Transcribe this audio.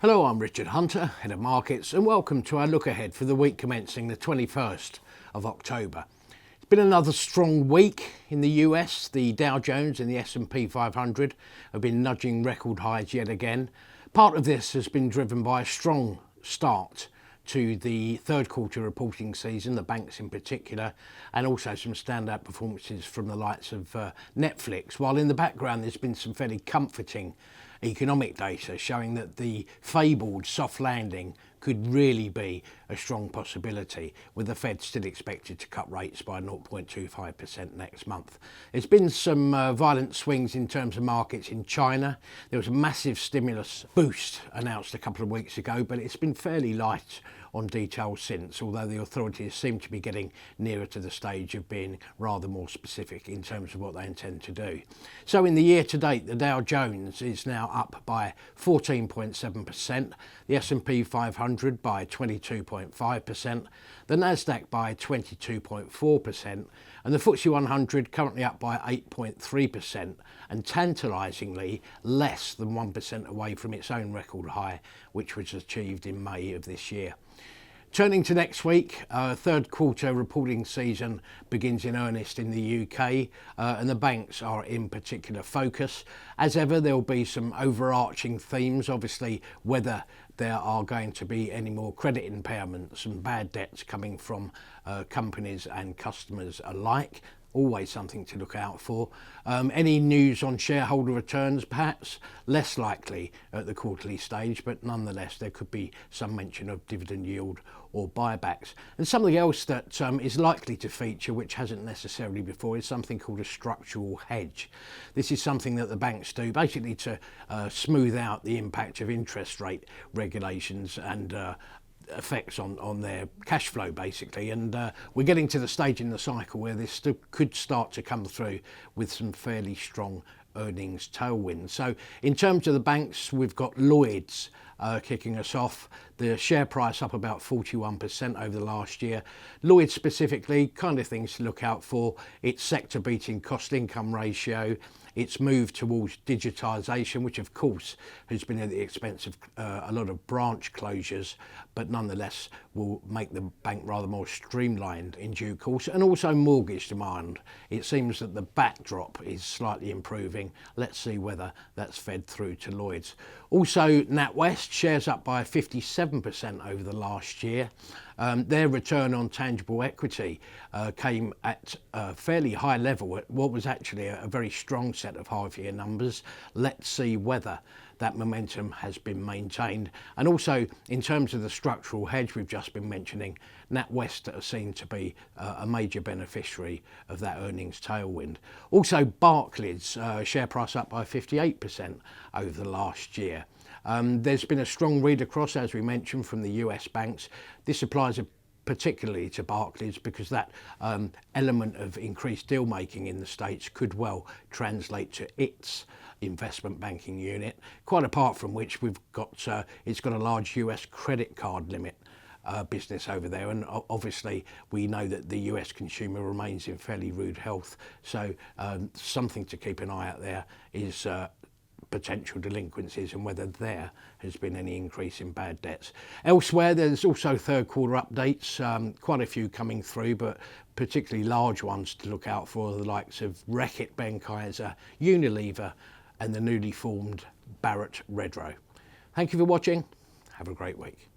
Hello, I'm Richard Hunter, Head of Markets, and welcome to our look ahead for the week commencing the 21st of October. It's been another strong week in the US. The Dow Jones and the S&P 500 have been nudging record highs yet again. Part of this has been driven by a strong start to the third quarter reporting season, the banks in particular, and also some standout performances from the likes of Netflix, while in the background there's been some fairly comforting economic data showing that the fabled soft landing could really be a strong possibility, with the Fed still expected to cut rates by 0.25% next month. There's been some violent swings in terms of markets in China. There was a massive stimulus boost announced a couple of weeks ago, but it's been fairly light on details since, although the authorities seem to be getting nearer to the stage of being rather more specific in terms of what they intend to do. So in the year to date, the Dow Jones is now up by 14.7%, the S&P 500 by 22.5%, the Nasdaq by 22.4%, and the FTSE 100 currently up by 8.3%, and tantalisingly less than 1% away from its own record high, which was achieved in May of this year. Turning to next week, third quarter reporting season begins in earnest in the UK, and the banks are in particular focus. As ever, there will be some overarching themes, obviously whether there are going to be any more credit impairments and bad debts coming from companies and customers alike. Always something to look out for. Any news on shareholder returns, perhaps less likely at the quarterly stage, but nonetheless there could be some mention of dividend yield or buybacks. And something else that is likely to feature, which hasn't necessarily before, is something called a structural hedge. This is something that the banks do basically to smooth out the impact of interest rate regulations and effects on their cash flow basically, and we're getting to the stage in the cycle where this could start to come through with some fairly strong earnings tailwind. So in terms of the banks, we've got Lloyds kicking us off. The share price up about 41% over the last year. Lloyds specifically, kind of things to look out for: its sector beating cost income ratio, its move towards digitisation, which of course has been at the expense of a lot of branch closures, but nonetheless will make the bank rather more streamlined in due course, and also mortgage demand. It seems that the backdrop is slightly improving. Let's see whether that's fed through to Lloyds. Also, NatWest shares up by 57% over the last year. Their return on tangible equity came at a fairly high level at what was actually a very strong set of half-year numbers. Let's see whether that momentum has been maintained. And also, in terms of the structural hedge we've just been mentioning, NatWest are seen to be a major beneficiary of that earnings tailwind. Also, Barclays, share price up by 58% over the last year. There's been a strong read across, as we mentioned, from the US banks. This applies particularly to Barclays because that element of increased deal making in the States could well translate to its investment banking unit, quite apart from which we've got it's got a large US credit card limit business over there, and obviously we know that the US consumer remains in fairly rude health, so something to keep an eye out there is potential delinquencies and whether there has been any increase in bad debts. Elsewhere, there's also third quarter updates, quite a few coming through, but particularly large ones to look out for, the likes of Reckitt Benckiser, Unilever, and the newly formed Barratt Redrow. Thank you for watching. Have a great week.